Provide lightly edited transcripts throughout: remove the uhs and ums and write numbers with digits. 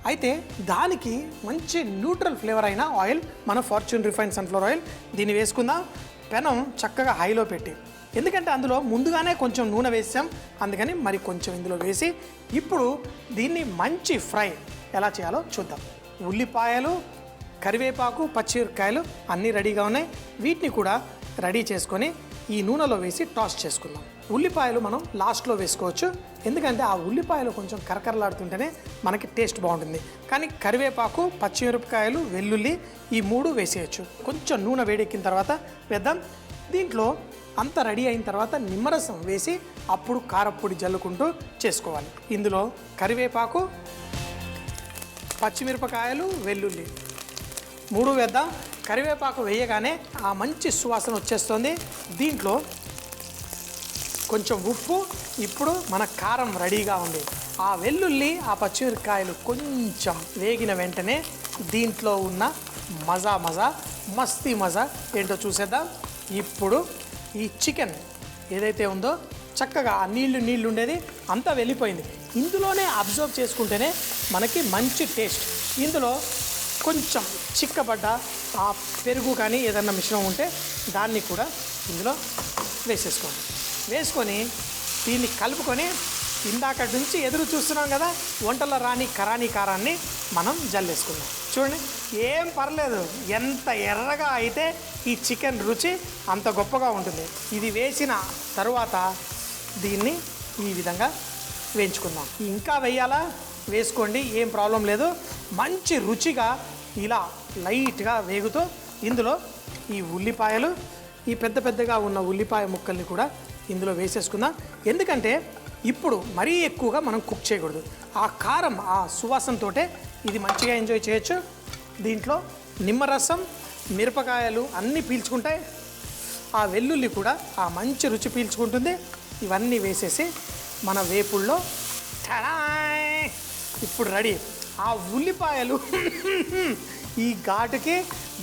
అయితే దానికి మంచి న్యూట్రల్ ఫ్లేవర్ అయిన ఆయిల్ మన ఫార్చ్యూన్ రిఫైన్డ్ సన్ఫ్లవర్ ఆయిల్. దీన్ని వేసుకుందాం. పెనం చక్కగా హైలో పెట్టి, ఎందుకంటే అందులో ముందుగానే కొంచెం నూనె వేసాం, అందుకని మరి కొంచెం ఇందులో వేసి ఇప్పుడు దీన్ని మంచి ఫ్రై ఎలా చేయాలో చూద్దాం. ఉల్లిపాయలు, కరివేపాకు, పచ్చిమిరపకాయలు అన్నీ రెడీగా ఉన్నాయి. వీటిని కూడా రెడీ చేసుకొని ఈ నూనెలో వేసి టాస్ చేసుకుందాం. ఉల్లిపాయలు మనం లాస్ట్లో వేసుకోవచ్చు, ఎందుకంటే ఆ ఉల్లిపాయలు కొంచెం కరకరలాడుతుంటేనే మనకి టేస్ట్ బాగుంటుంది. కానీ కరివేపాకు, పచ్చిమిరపకాయలు, వెల్లుల్లి ఈ 3 వేసేయచ్చు. కొంచెం నూనె వేడెక్కిన తర్వాత వేద్దాం. దీంట్లో అంతా రెడీ అయిన తర్వాత నిమ్మరసం వేసి అప్పుడు కారప్పొడి జల్లుకుంటూ చేసుకోవాలి. ఇందులో కరివేపాకు, పచ్చిమిరపకాయలు, వెల్లుల్లి 3 వేద్దాం. కరివేపాకు వేయగానే ఆ మంచి సువాసన వచ్చేస్తుంది. దీంట్లో కొంచెం ఉప్పు, ఇప్పుడు మన కారం రెడీగా ఉంది. ఆ వెల్లుల్లి, ఆ పచ్చిమిరపకాయలు కొంచెం వేగిన వెంటనే దీంట్లో ఉన్న మజా మస్తీ మజా ఏంటో చూసేద్దాం. ఇప్పుడు ఈ చికెన్ ఏదైతే ఉందో చక్కగా ఆ నీళ్లు ఉండేది అంతా వెళ్ళిపోయింది. ఇందులోనే అబ్జర్వ్ చేసుకుంటేనే మనకి మంచి టేస్ట్. ఇందులో కొంచెం చిక్కబడ్డ ఆ పెరుగు కానీ ఏదన్నా మిశ్రమం ఉంటే దాన్ని కూడా ఇందులో వేసేసుకోండి. వేసుకొని దీన్ని కలుపుకొని ఇందాక నుంచి ఎదురు చూస్తున్నాం కదా వంటలో రాని కరాని కారాన్ని మనం జల్లేసుకుందాం. చూడండి, ఏం పర్లేదు, ఎంత ఎర్రగా అయితే ఈ చికెన్ రుచి అంత గొప్పగా ఉంటుంది. ఇది వేసిన తరువాత దీన్ని ఈ విధంగా వేయించుకుందాం. ఇంకా వేయాలా వేసుకోండి, ఏం ప్రాబ్లం లేదు. మంచి రుచిగా ఇలా లైట్గా వేగుతూ ఇందులో ఈ ఉల్లిపాయలు, ఈ పెద్దగా ఉన్న ఉల్లిపాయ ముక్కల్ని కూడా ఇందులో వేసేసుకుందాం. ఎందుకంటే ఇప్పుడు మరీ ఎక్కువగా మనం కుక్ చేయకూడదు. ఆ కారం, ఆ సువాసనతో ఇది మంచిగా ఎంజాయ్ చేయొచ్చు. దీంట్లో నిమ్మరసం, మిరపకాయలు అన్నీ పీల్చుకుంటాయి. ఆ వెల్లుల్లి కూడా ఆ మంచి రుచి పీల్చుకుంటుంది. ఇవన్నీ వేసేసి మన వేపుల్లో ఇప్పుడు రెడీ. ఆ ఉల్లిపాయలు ఈ ఘాటుకి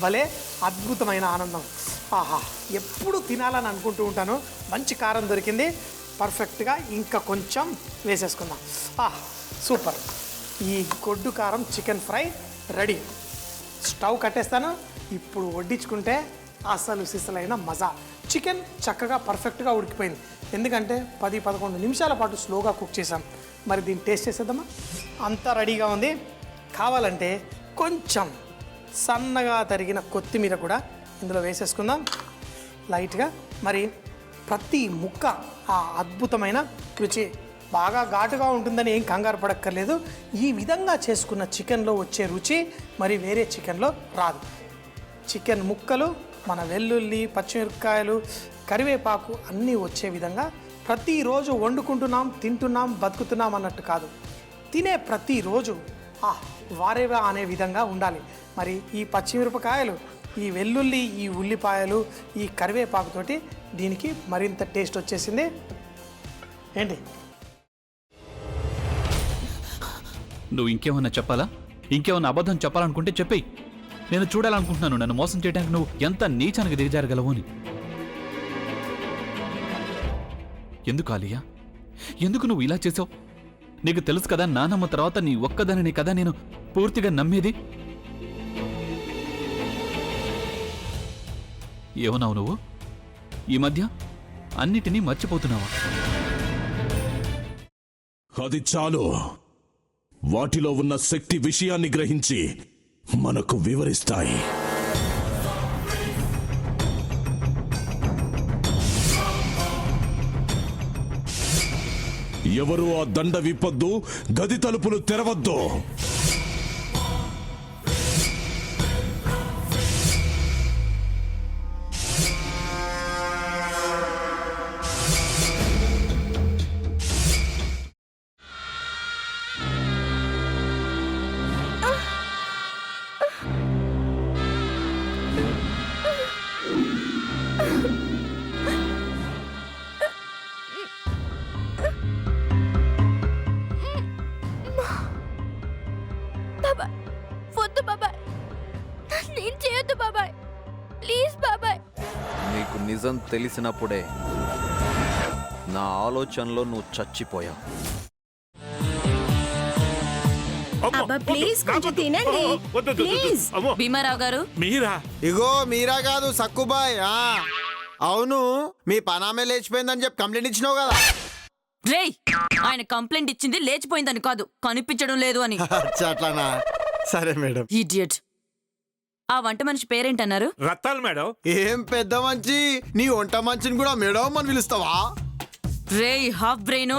భలే అద్భుతమైన ఆనందం. ఆహా, ఎప్పుడు తినాలని అనుకుంటూ ఉంటాను. మంచి కారం దొరికింది, పర్ఫెక్ట్గా. ఇంకా కొంచెం వేసేసుకుందాం. సూపర్. ఈ గొడ్డు కారం చికెన్ ఫ్రై రెడీ. స్టవ్ కట్టేస్తాను. ఇప్పుడు వడ్డించుకుంటే అసలు సిసలైన మజా. చికెన్ చక్కగా పర్ఫెక్ట్గా ఉడికిపోయింది, ఎందుకంటే 10-11 నిమిషాల పాటు స్లోగా కుక్ చేసాం. మరి దీన్ని టేస్ట్ చేసేద్దామా? అంతా రెడీగా ఉంది. కావాలంటే కొంచెం సన్నగా తరిగిన కొత్తిమీర కూడా ఇందులో వేసేసుకుందాం లైట్గా. మరి ప్రతి ముక్క ఆ అద్భుతమైన రుచి. బాగా ఘాటుగా ఉంటుందని ఏం కంగారు పడక్కర్లేదు. ఈ విధంగా చేసుకున్న చికెన్లో వచ్చే రుచి మరి వేరే చికెన్లో రాదు. చికెన్ ముక్కలు, మన వెల్లుల్లి, పచ్చిమిరపకాయలు, కరివేపాకు అన్నీ వచ్చే విధంగా ప్రతిరోజు వండుకుంటున్నాం, తింటున్నాం, బతుకుతున్నాం అన్నట్టు కాదు. తినే ప్రతిరోజు వారేవా అనే విధంగా ఉండాలి. మరి ఈ పచ్చిమిరపకాయలు, ఈ వెల్లుల్లి, ఈ ఉల్లిపాయలు, ఈ కరివేపాకుతోటి దీనికి మరింత టేస్ట్ వచ్చేసింది. ఏంటి నువ్వు ఇంకేమన్నా చెప్పాలా? ఇంకేమన్నా అబద్ధం చెప్పాలనుకుంటే చెప్పేయి. నేను చూడాలనుకుంటున్నాను నన్ను మోసం చేయడానికి నువ్వు ఎంత నీచానికి దిగజారగలవు అని. ఎందుకు ఆలియా, ఎందుకు నువ్వు ఇలా చేసావు? నీకు తెలుసు కదా నానమ్మ తర్వాత నీ ఒక్కదానిని కదా నేను పూర్తిగా నమ్మేది. ఏమన్నావు నువ్వు? ఈ మధ్య అన్నిటినీ మర్చిపోతున్నావా? అది చాలు. వాటిలో ఉన్న శక్తి విషయాన్ని గ్రహించి మనకు వివరిస్తాయి. ఎవరు ఆ దండ విప్పొద్దు, గది తలుపులు తెరవద్దు. నీకు నిజం తెలిసినప్పుడే నా ఆలోచనలో నువ్వు చచ్చిపోయావు. అబ్బా ప్లీజ్ కొంచెం తినండి ప్లీజ్. భీమారావు గారు మీరా? ఇగో మీరా కాదు సక్కుబాయ్. అవును, మీ పనామే లేచిపోయిందని చెప్పి కంప్లైంట్ ఇచ్చినావు కదా. రేయ్, ఆయన కంప్లైంట్ ఇచ్చింది లేచిపోయిందని కాదు, కనిపించడం లేదు అని. అచ్చా, అట్లానా? సరే మేడం. ఇడియట్. ఆ వంట మనిషి పేరేంటన్నారు? రత్తాలు మేడం. ఏం పెద్ద మంచి, నీ వంట మంచిని కూడా మేడం అని పిలుస్తావా? రేయ్ హాఫ్ బ్రెయిన్,